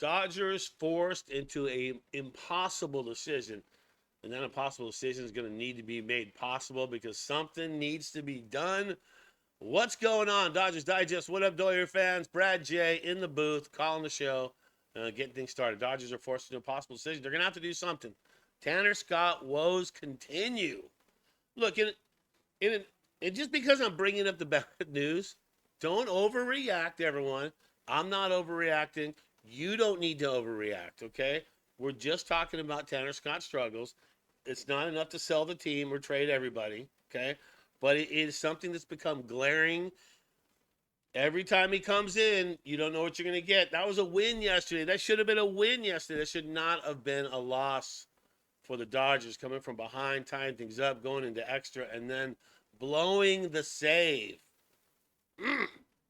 Dodgers forced into a impossible decision. And that impossible decision is going to need to be made possible because something needs to be done. What's going on, Dodgers Digest? What up, Doyer fans? Brad J in the booth, calling the show, getting things started. Dodgers are forced into a possible decision. They're going to have to do something. Tanner Scott woes continue. Look, and just because I'm bringing up the bad news, don't overreact, everyone. I'm not overreacting. You don't need to overreact, okay? We're just talking about Tanner Scott's struggles. It's not enough to sell the team or trade everybody, okay? But it is something that's become glaring. Every time he comes in, you don't know what you're going to get. That was a win yesterday. That should have been a win yesterday. That should not have been a loss for the Dodgers, coming from behind, tying things up, going into extra, and then blowing the save.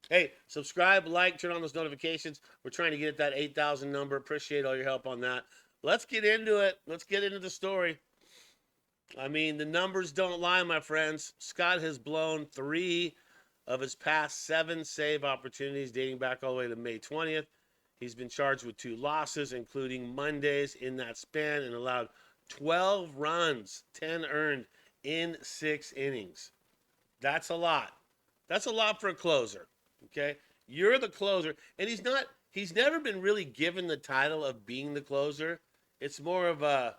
Hey, subscribe, like, turn on those notifications. We're trying to get at that 8,000 number. Appreciate all your help on that. Let's get into it. Let's get into the story. I mean, the numbers don't lie, my friends. Scott has blown 3 of his past 7 save opportunities dating back all the way to May 20th. He's been charged with 2 losses, including Mondays in that span, and allowed 12 runs, 10 earned in 6 innings. That's a lot. That's a lot for a closer. Okay? You're the closer. And he's never been really given the title of being the closer. It's more of a,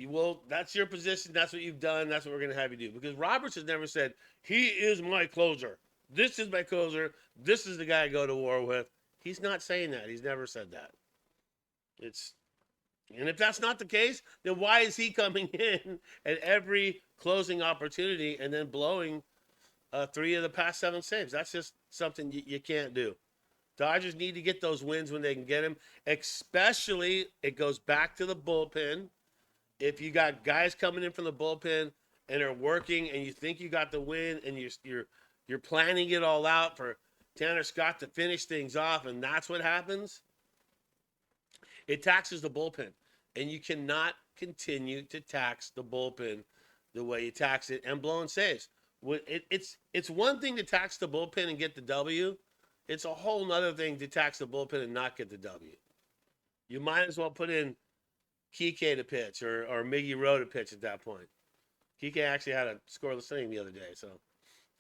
well, that's your position. That's what you've done. That's what we're going to have you do. Because Roberts has never said, he is my closer. This is my closer. This is the guy I go to war with. He's not saying that. He's never said that. And if that's not the case, then why is he coming in at every closing opportunity and then blowing 3 of the past 7 saves? That's just something you can't do. Dodgers need to get those wins when they can get them. Especially, it goes back to the bullpen. If you got guys coming in from the bullpen and are working, and you think you got the win, and you're planning it all out for Tanner Scott to finish things off, and that's what happens, it taxes the bullpen. And you cannot continue to tax the bullpen the way you tax it and blowing saves. It's one thing to tax the bullpen and get the W. It's a whole nother thing to tax the bullpen and not get the W. You might as well put in Kike to pitch or Miggy Rowe to pitch at that point. Kike actually had a scoreless inning the other day, so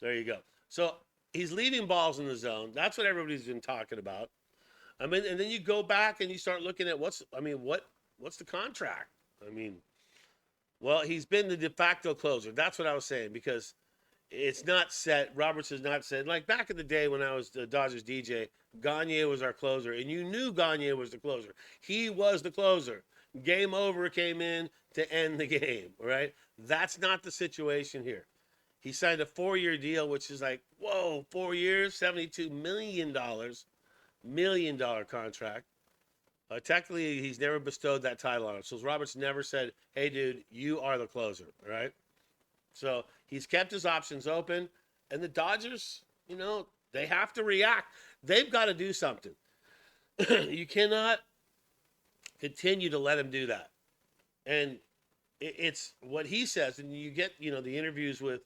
there you go. So he's leaving balls in the zone. That's what everybody's been talking about. I mean, and then you go back and you start looking at what's the contract? I mean, well, he's been the de facto closer. That's what I was saying, because it's not set. Roberts has not said. Like back in the day when I was the Dodgers DJ, Gagne was our closer, and you knew Gagne was the closer. He was the closer. Game over came in to end the game, right? That's not the situation here. He signed a 4-year deal, which is like, whoa, 4 years, $72 million contract. Technically, he's never bestowed that title on him. So Roberts never said, hey, dude, you are the closer, right? So he's kept his options open. And the Dodgers, they have to react. They've got to do something. You cannot continue to let him do that. And it's what he says. And you get, the interviews with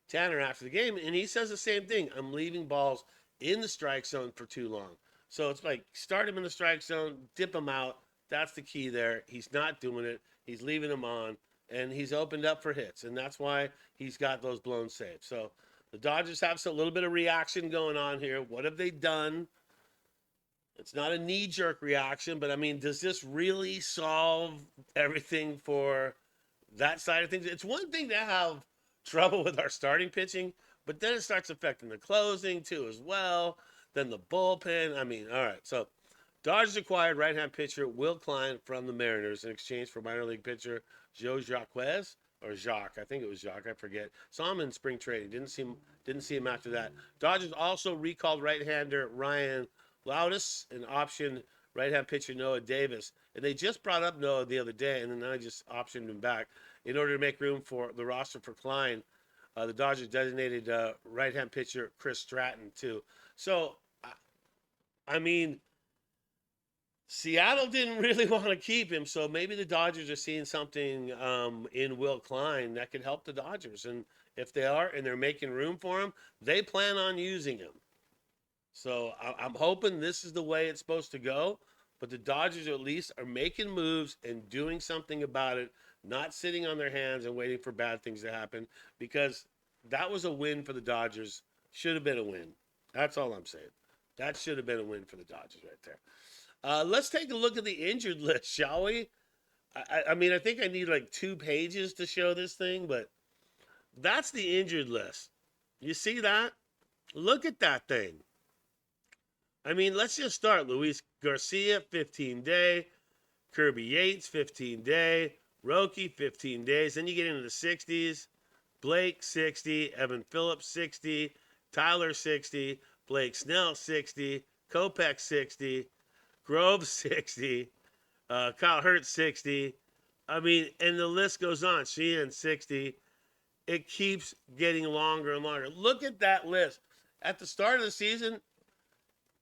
Tanner after the game, and he says the same thing. I'm leaving balls in the strike zone for too long. So it's like, start him in the strike zone, dip him out. That's the key there. He's not doing it. He's leaving him on, and he's opened up for hits, and that's why he's got those blown saves. So the Dodgers have a little bit of reaction going on here. What have they done? It's not a knee-jerk reaction, but, I mean, does this really solve everything for that side of things? It's one thing to have trouble with our starting pitching, but then it starts affecting the closing, too, as well. Then the bullpen. I mean, all right. So Dodgers acquired right-hand pitcher Will Klein from the Mariners in exchange for minor league pitcher Joe Jacques, or Jacques. I think it was Jacques. I forget. Saw him in spring training. Didn't see him after that. Dodgers also recalled right-hander Ryan Loudis and optioned right-hand pitcher Noah Davis. And they just brought up Noah the other day, and then I just optioned him back in order to make room for the roster for Klein. The Dodgers designated right-hand pitcher Chris Stratton, too. So, I mean, Seattle didn't really want to keep him, so maybe the Dodgers are seeing something in Will Klein that could help the Dodgers. And if they are, and they're making room for him, they plan on using him. So I'm hoping this is the way it's supposed to go. but the Dodgers at least are making moves and doing something about it, not sitting on their hands and waiting for bad things to happen, because that was a win for the Dodgers. Should have been a win. That's all I'm saying. That should have been a win for the Dodgers right there. Let's take a look at the injured list, shall we? I mean, I think I need like 2 pages to show this thing, but that's the injured list. You see that? Look at that thing. I mean, let's just start. Luis Garcia, 15-day. Kirby Yates, 15-day. Roki, 15 days. Then you get into the 60s. Blake, 60. Evan Phillips, 60. Tyler, 60. Blake Snell, 60. Kopech, 60. Grove, 60. Kyle Hurts, 60. I mean, and the list goes on. Sheehan, 60. It keeps getting longer and longer. Look at that list. At the start of the season,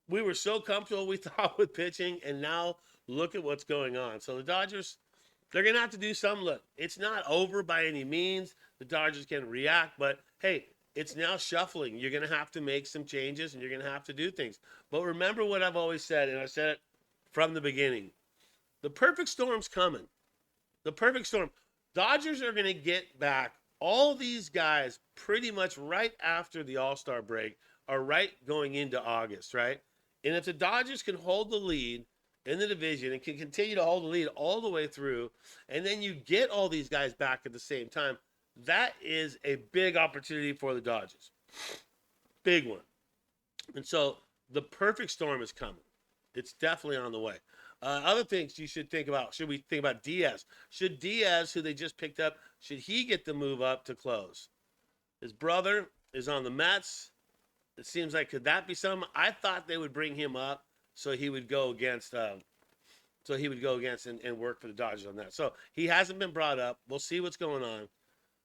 we were so comfortable, we thought, with pitching, and now look at what's going on. So the Dodgers, they're going to have to do some look. It's not over by any means. The Dodgers can react, but hey, it's now shuffling. You're going to have to make some changes, and you're going to have to do things. But remember what I've always said, and I said it from the beginning. The perfect storm's coming. The perfect storm. Dodgers are going to get back all these guys pretty much right after the All-Star break, are right going into August, right? And if the Dodgers can hold the lead in the division and can continue to hold the lead all the way through, and then you get all these guys back at the same time, that is a big opportunity for the Dodgers. Big one. And so the perfect storm is coming. It's definitely on the way. Other things you should think about. Should we think about Diaz? Should Diaz, who they just picked up, should he get the move up to close? His brother is on the Mets. It seems like, could that be something? I thought they would bring him up so he would go against and work for the Dodgers on that. So he hasn't been brought up. We'll see what's going on.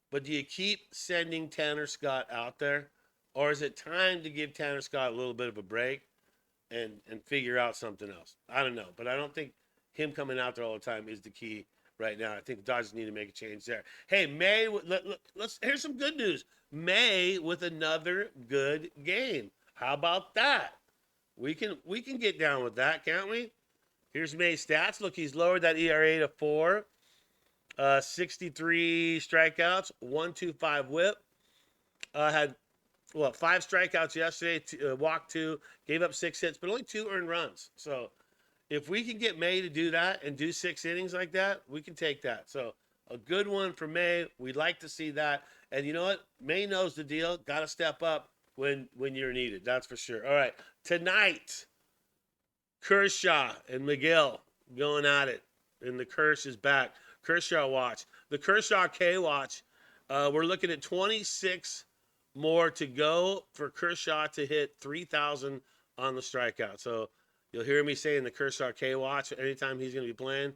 But do you keep sending Tanner Scott out there? Or is it time to give Tanner Scott a little bit of a break and figure out something else? I don't know. But I don't think him coming out there all the time is the key right now. I think the Dodgers need to make a change there. Hey, May, here's some good news. May with another good game. How about that? We can get down with that, can't we? Here's May's stats. Look, he's lowered that ERA to 4. 63 strikeouts, 1.25 whip. Had 5 strikeouts yesterday, walked 2, gave up 6 hits, but only 2 earned runs. So if we can get May to do that and do 6 innings like that, we can take that. So a good one for May. We'd like to see that. And you know what? May knows the deal. Got to step up when you're needed. That's for sure. All right. Tonight, Kershaw and Miguel going at it. And the Kersh is back. Kershaw watch. The Kershaw K watch. We're looking at 26 more to go for Kershaw to hit 3,000 on the strikeout. So you'll hear me saying the Kershaw K watch anytime he's going to be playing.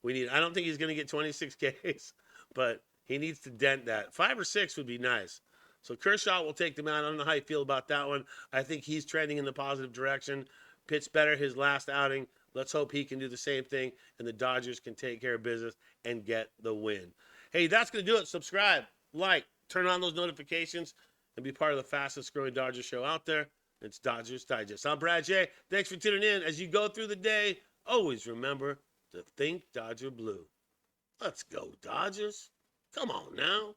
I don't think he's going to get 26 Ks, but he needs to dent that. 5 or 6 would be nice. So Kershaw will take them out. I don't know how you feel about that one. I think he's trending in the positive direction. Pitched better his last outing. Let's hope he can do the same thing, and the Dodgers can take care of business and get the win. Hey, that's going to do it. Subscribe, like, turn on those notifications, and be part of the fastest growing Dodgers show out there. It's Dodgers Digest. I'm Brad J. Thanks for tuning in. As you go through the day, always remember to think Dodger Blue. Let's go, Dodgers. Come on now.